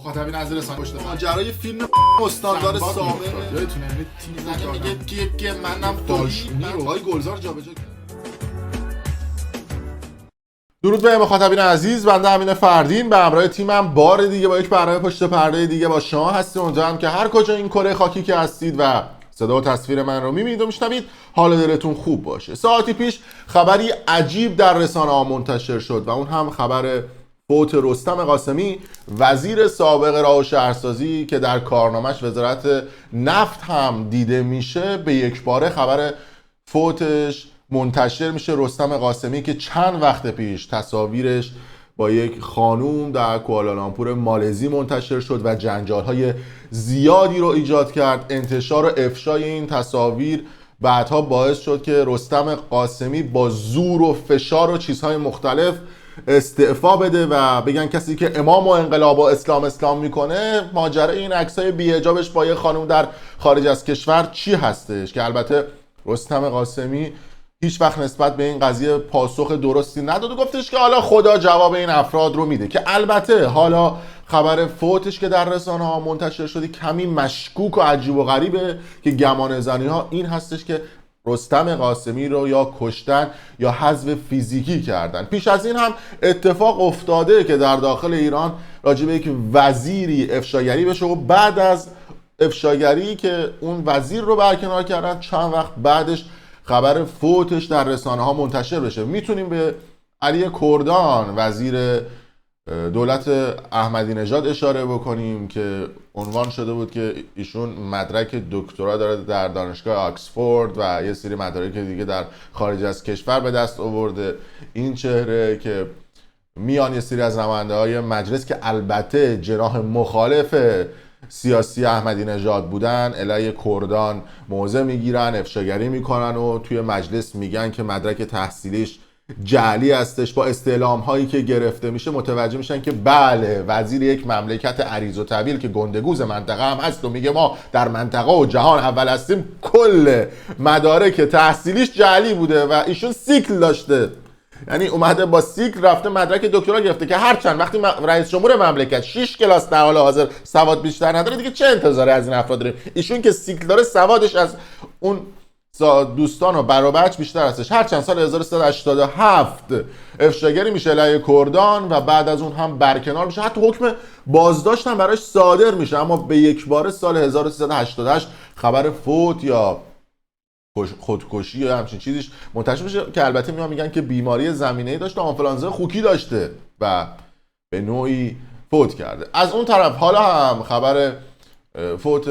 مخاطبین از رسانه پشت ماجرای فیلم استاندار سابق یادتونه تیم میگه که منم داشمونی آقای گلزار جابجا کرد. درود به مخاطبین عزیز، بنده امین فردین به همراه تیمم بار دیگه با یک برنامه پشت پرده دیگه با شما هستیم. امیدوارم که هر کجا این کره خاکی که هستید و صدا و تصویر من رو میبینید و میشنوید حال دلتون خوب باشه. ساعتی پیش خبری عجیب در رسانه‌ها منتشر شد و اون هم خبر فوت رستم قاسمی، وزیر سابق راه و شهرسازی که در کارنامش وزارت نفت هم دیده میشه. به یک باره خبر فوتش منتشر میشه. رستم قاسمی که چند وقت پیش تصاویرش با یک خانوم در کوالالامپور مالزی منتشر شد و جنجال‌های زیادی رو ایجاد کرد. انتشار و افشای این تصاویر بعدها باعث شد که رستم قاسمی با زور و فشار و چیزهای مختلف استعفا بده و بگن کسی که امام و انقلاب و اسلام میکنه. ماجرای این عکسای بی‌حجابش با یه خانوم در خارج از کشور چی هستش؟ که البته رستم قاسمی هیچ وقت نسبت به این قضیه پاسخ درستی نداد و گفتش که حالا خدا جواب این افراد رو میده. که البته حالا خبر فوتش که در رسانه ها منتشر شده کمی مشکوک و عجیب و غریبه که گمان زنی ها این هستش که رستم قاسمی رو یا کشتن یا حذف فیزیکی کردن. پیش از این هم اتفاق افتاده که در داخل ایران راجع به یک وزیری افشاگری بشه و بعد از افشاگری که اون وزیر رو برکنار کردن چند وقت بعدش خبر فوتش در رسانه ها منتشر بشه. میتونیم به علی کردان وزیر دولت احمدی نژاد اشاره بکنیم که عنوان شده بود که ایشون مدرک دکترا داره در دانشگاه آکسفورد و یه سری مدارک دیگه در خارج از کشور به دست آورده. این چهره که میان یه سری از نماینده‌های مجلس که البته جناح مخالف سیاسی احمدی نژاد بودن علیه کردان موضع میگیرن، افشاگری میکنن و توی مجلس میگن که مدرک تحصیلیش جعلی هستش. با استعلام هایی که گرفته میشه متوجه میشن که بله وزیر یک مملکت عریض و طویل که گندگوز منطقه هم هست و میگه ما در منطقه و جهان اول هستیم، کل مدارک تحصیلیش جعلی بوده و ایشون سیکل داشته. یعنی اومده با سیکل رفته مدرک دکترا گرفته که هرچند وقتی رئیس جمهور مملکت 6 کلاس در حال حاضر سواد بیشتر نداره دیگه چه انتظاری از این افراد داریم؟ ایشون که سیکل داره سوادش از اون دوستان و برابرش بیشتر هستش. هرچند سال 1387 افشاگری میشه علیه کردان و بعد از اون هم برکنار میشه، حتی حکم بازداشت هم براش صادر میشه، اما به یک بار سال 1388 خبر فوت یا خودکشی یا همچین چیزیش منتشر میشه که البته میگن که بیماری زمینه‌ای داشته، آنفولانزا خوکی داشته و به نوعی فوت کرده. از اون طرف حالا هم خبر فوت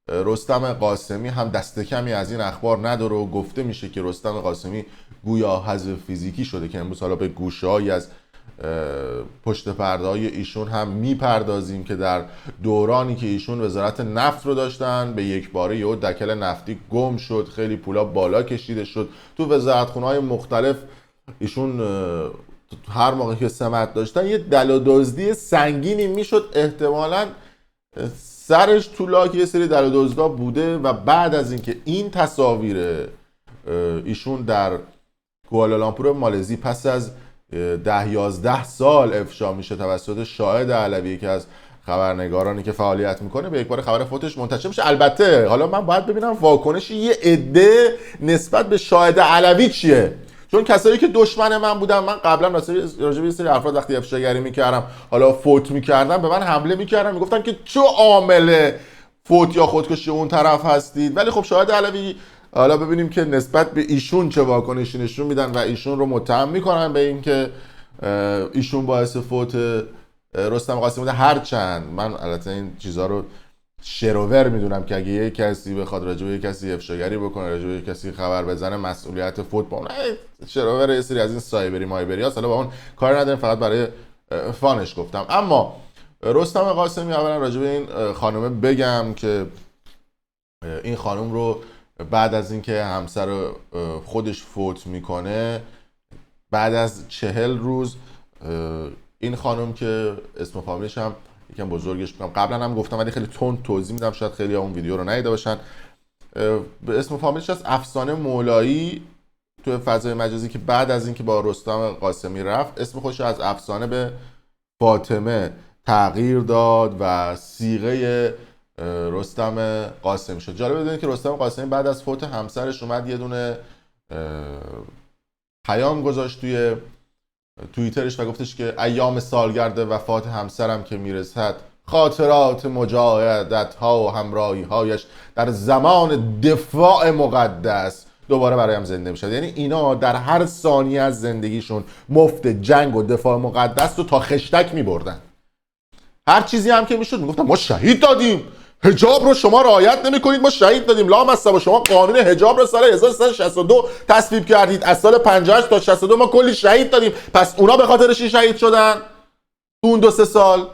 رستم قاسمی هم دست کمی از این اخبار نداره و گفته میشه که رستم قاسمی گویا حذف فیزیکی شده که امروز حالا به گوشه‌ای از پشت پرده‌های ایشون هم میپردازیم که در دورانی که ایشون وزارت نفت رو داشتن به یک باره یهو دکل نفتی گم شد، خیلی پولا بالا کشیده شد تو وزارتخونه‌های مختلف. ایشون هر موقع که سمت داشتن یه دل و دزدی سنگینی میشد، احتمالاً سرش تو لاک یه سری دل و دزدا بوده و بعد از اینکه این تصاویر ایشون در کوالالامپور مالزی پس از 10-11 سال افشا میشه توسط شاهد علوی که از خبرنگارانی که فعالیت میکنه، به یک بار خبر فوتش منتشر میشه. البته حالا من باید ببینم واکنش یه عده نسبت به شاهد علوی چیه، چون کسایی که دشمن من بودن، من قبلا راجع به یه سری افراد وقتی افشاگری میکردم حالا فوت میکردم به من حمله میکردن، میگفتن که چه عامل فوت یا خودکشی اون طرف هستید. ولی خب شاهد علوی حالا ببینیم که نسبت به ایشون چه واکنشی نشون میدن و ایشون رو متهم میکنن به این که ایشون باعث فوت رستم قاسمی بوده. هرچند من البته این چیزها رو شروور میدونم که اگه یک کسی بخواد راجع به یک کسی افشاگری بکنه، راجع به یک کسی خبر بزنه، مسئولیت فوت با اون شروور یه سری از این سایبری مایبری هست، حالا با اون کار نداریم، فقط برای فانش گفتم. اما رستم قاسمی اولا راجع به این خانومه بگم که این خانم رو بعد از اینکه همسر خودش فوت میکنه بعد از 40 روز این خانم که اسم فامیلش هم یکم بزرگش میکنم، قبلا هم گفتم ولی خیلی تند توضیح میدم، شاید خیلی اون ویدیو رو ندیده باشن. به اسم فامیلش از افسانه مولایی تو فضای مجازی که بعد از اینکه با رستم قاسمی رفت اسم خودش از افسانه به فاطمه تغییر داد و صیغه رستم قاسمی شد. جالب بدونید که رستم قاسمی بعد از فوت همسرش اومد یه دونه پیام گذاشت توی توییترش و گفتش که ایام سالگرد وفات همسرم که میرسد، خاطرات مجاهدت ها و همراهی هایش در زمان دفاع مقدس دوباره برایم زنده میشد. یعنی اینا در هر ثانیه از زندگیشون مفت جنگ و دفاع مقدس رو تا خشتک میبردن. هر چیزی هم که میشد میگفتن ما شهید دادیم، حجاب رو شما رعایت نمیکنید، ما شهید دادیم، لامصب شما قانون حجاب رو سال 1362 تصویب کردید، از سال 58 تا 62 ما کلی شهید دادیم، پس اونا به خاطرش شهید شدن تو اون 2-3 سال.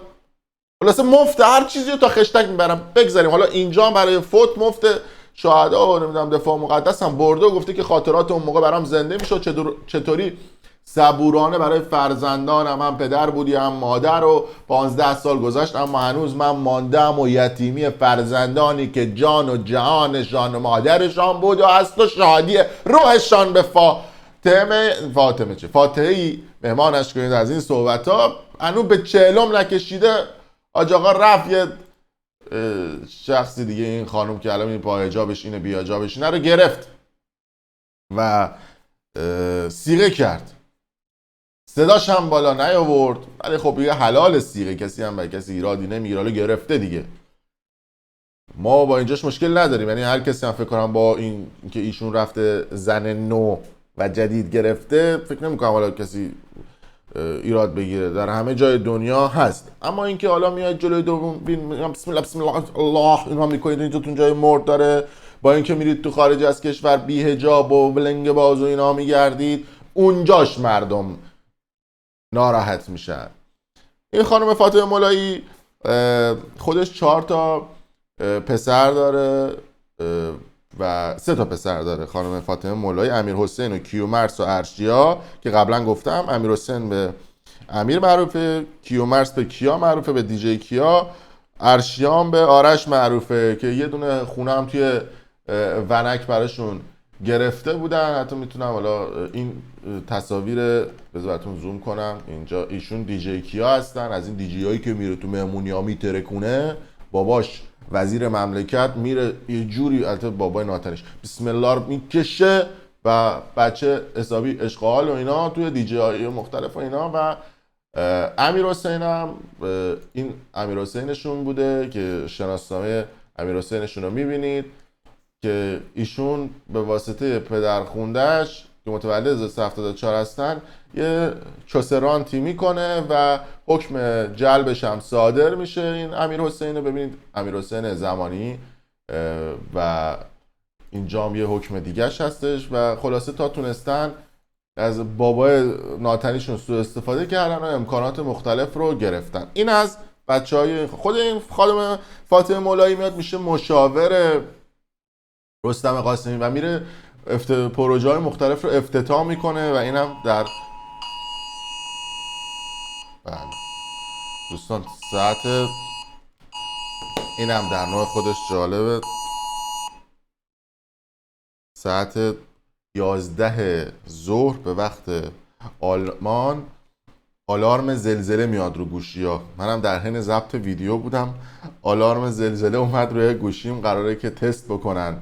خلاصه مفت هر چیزی رو تا خشتک میبرم. بگذاریم حالا اینجا برای فوت مفت شهدا و نمیدونم دفاع مقدس هم برده و گفته که خاطرات اون موقع برام زنده میشد، چطوری صبورانه برای فرزندانم، هم پدر بودی هم مادر، و 15 سال گذشت اما هنوز من ماندم و یتیمی فرزندانی که جان و جهانشان و مادرشان بود و هست و شادی روحشان به فاتحه‌ای مهمانش کنید. از این صحبت ها هنوز به 40 نکشیده آج آقا رفت یه شخصی دیگه، این خانم که الان این پا حجابش اینه بی حجابش اینه رو گرفت و صیغه کرد. صداش هم بالا نیاورد ولی خب یه حلال صیغه، کسی هم به کسی ایرادی نمیگیره، گرفته دیگه. ما با اینجاش مشکل نداریم، یعنی هر کسی هم فکر کنم با این که ایشون رفته زن نو و جدید گرفته فکر نمی‌کنم حالا کسی ایراد بگیره، در همه جای دنیا هست. اما اینکه حالا میاد جلوی دوم بسم الله بسم الله اینها میکنید، اینجاتون جای مرد داره، با اینکه میرید تو خارج از کشور بی حجاب و بلنگ باز و اینا میگردید، اونجاش مردم ناراحت میشن. این خانم فاطمه مولایی خودش 4 تا پسر داره و 3 تا پسر داره. خانم فاطمه مولایی امیر حسین و کیومرث و ارشیا که قبلا گفتم، امیر حسین به امیر معروفه، کیومرث به کیا معروفه، به دیجی کیا، ارشیام به آرش معروفه که یه دونه خونه هم توی ونک براشون گرفته بودن. حتی میتونم حالا این تصاویر بذارتون زوم کنم. اینجا ایشون دیجی کیا هستن، از این دیجی هایی که میره تو مهمونی‌ها میترکونه، باباش وزیر مملکت میره یه جوری، البته بابای ناتنیش بسم الله رو میکشه و بچه حسابی اشغال و اینا توی دیجی های مختلف و اینا. و امیر حسین هم این امیر حسینشون بوده که شناسنامه امیر حسینشون رو میبینید که ایشون به واسطه پدر خوندهش که متولد 1374 هستن یه چوسرانتی میکنه و حکم جلبش هم صادر میشه. این امیر حسین رو ببینید، امیر حسین زمانی، و اینجا هم یه حکم دیگهش هستش. و خلاصه تا تونستن از بابای ناتنیشون سوء استفاده کردن و امکانات مختلف رو گرفتن. این از بچهای خود این خانم فاطمه مولایی میاد میشه مشاور رستم قاسمی و میره پروژه های مختلف رو افتتاح میکنه و اینم در دوستان ساعت اینم در نوع خودش جالبه، ساعت 11 ظهر به وقت آلمان آلارم زلزله میاد رو گوشی ها. منم در حین ضبط ویدیو بودم، آلارم زلزله اومد روی گوشیم، قراره که تست بکنن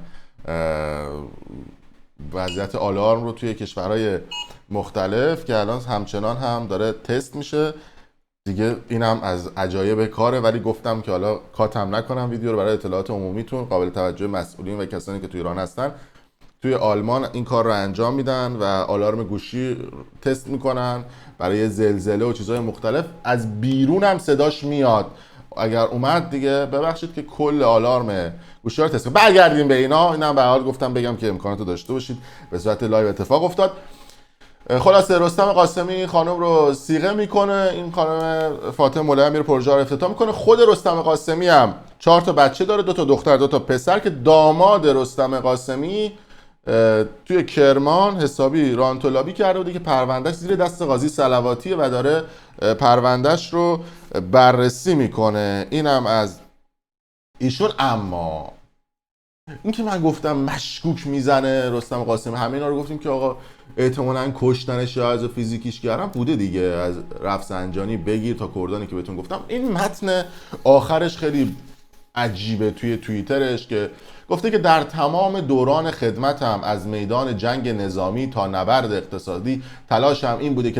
وضعیت آلارم رو توی کشورهای مختلف که الان همچنان هم داره تست میشه دیگه. اینم از عجایب کاره، ولی گفتم که حالا کاتم نکنم ویدیو رو برای اطلاعات عمومیتون، قابل توجه مسئولین و کسانی که توی ایران هستن. توی آلمان این کار رو انجام میدن و آلارم گوشی تست میکنن برای زلزله و چیزهای مختلف. از بیرون هم صداش میاد، اگر اومد دیگه ببخشید که کل آلارم گوشی رو تست کنید. برگردیم به اینا. اینم به حال گفتم بگم که امکاناتو داشته باشید. به صورت لایو اتفاق افتاد. خلاصه رستم قاسمی خانم رو صیغه میکنه، این خانم فاطمه مولایی میره پروژه رو افتتاح میکنه. خود رستم قاسمی هم 4 تا بچه داره، 2 تا دختر 2 تا پسر، که داماد رستم قاسمی توی کرمان حسابی رانتولابی کرده بوده که پروندهش زیر دست قاضی صلواتیه و داره پروندهش رو بررسی میکنه. اینم از ایشون. اما این که من گفتم مشکوک میزنه رستم قاسمی، همه اینا رو گفتیم که آقا احتمالاً کشتنش یا از فیزیکیش کردن بوده دیگه، از رفسنجانی بگیر تا کردانی که بهتون گفتم. این متن آخرش خیلی عجیبه توی توییترش که گفته که در تمام دوران خدمتم از میدان جنگ نظامی تا نبرد اقتصادی تلاشم این بوده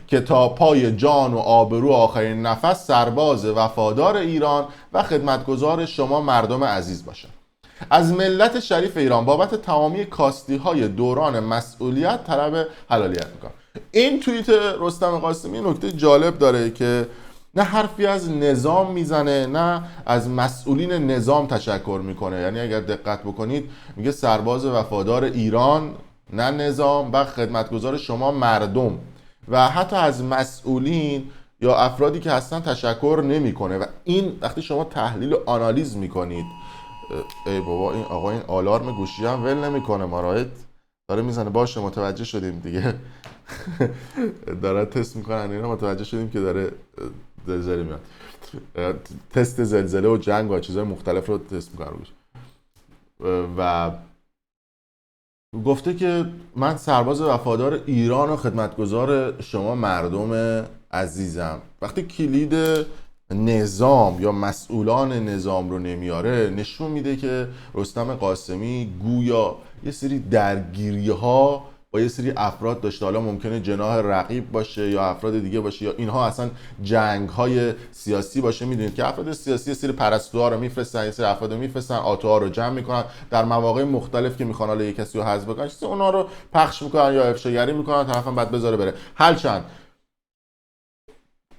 که تا پای جان و آبرو آخرین نفس سرباز وفادار ایران و خدمتگزار شما مردم عزیز باشم. از ملت شریف ایران بابت تمامی کاستی های دوران مسئولیت طلب حلالیت میکنم. این توییت رستم قاسمی نکته جالب داره که نه حرفی از نظام میزنه نه از مسئولین نظام تشکر میکنه. یعنی اگر دقت بکنید میگه سرباز وفادار ایران نه نظام و خدمتگزار شما مردم، و حتی از مسئولین یا افرادی که هستن تشکر نمیکنه. و این وقتی شما تحلیل و آنالیز میکنید، ای بابا این آقا این آلارم گوشی هم ول نمیکنه، مراحت داره میزنه. باشه متوجه شدیم دیگه داره تست میکنن اینا، متوجه شدیم که داره زلزله میاد، تست زلزله و جنگ و چیزهای مختلف رو تست میکنن روش. و گفته که من سرباز وفادار ایران و خدمتگزار شما مردم عزیزم. وقتی کلید نظام یا مسئولان نظام رو نمیاره، نشون میده که رستم قاسمی گویا یه سری درگیری ها با یه سری افراد داشته. حالا ممکنه جناح رقیب باشه یا افراد دیگه باشه یا اینها اصلا جنگ های سیاسی باشه. میدونید که افراد سیاسی یه سری پرستوها رو میفرستن، یه سری افراد رو میفرستن، آتوها رو جمع میکنن در مواقع مختلف که میخوان حالا یه کسی رو حذف بکنن، اونا رو پخش میکنن یا افشاگری میکنن، طرفا بعد بذاره بره. هرچند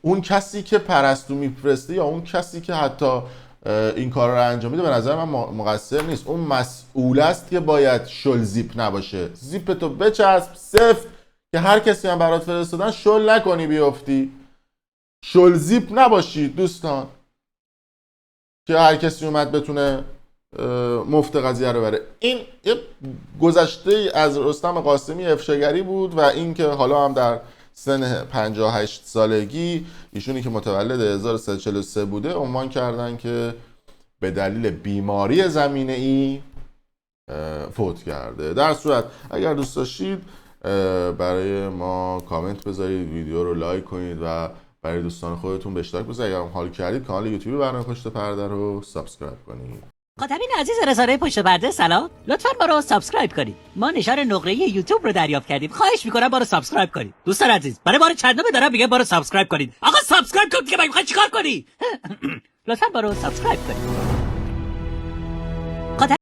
اون کسی که پرستو میفرسته یا اون کسی که حتی این کار رو انجام میده به نظر من مقصر نیست. اون مسئول است که باید شل زیپ نباشه. زیپ تو بچسب سفت که هر کسی هم برات فرستادن شل نکنی بیفتی. شل زیپ نباشید دوستان که هر کسی اومد بتونه مفت قضیه رو بره. این یه گذشته از رستم قاسمی افشاگری بود و این که حالا هم در سن 58 سالگی ایشونی که متولد 1343 بوده عنوان کردن که به دلیل بیماری زمینه‌ای فوت کرده. در صورت اگر دوست داشتید برای ما کامنت بذارید، ویدیو رو لایک کنید و برای دوستان خودتون به اشتراک بذارید. اگر هم حال کردید کانال یوتیوب برنامه پشت پرده رو سابسکرایب کنید. مخاطبین عزیز رسانه پشت پرده سلام، لطفاً ما رو سابسکرایب کنید. ما نشان نقره یوتیوب رو دریافت کردیم. خواهش می‌کنم ما رو سابسکرایب کنید. دوستان عزیز، برای بار چندمه دارم میگم ما رو سابسکرایب کنید. آقا سابسکرایب کن که من می‌خوای چیکار کنی؟ لطفاً ما رو سابسکرایب کنید.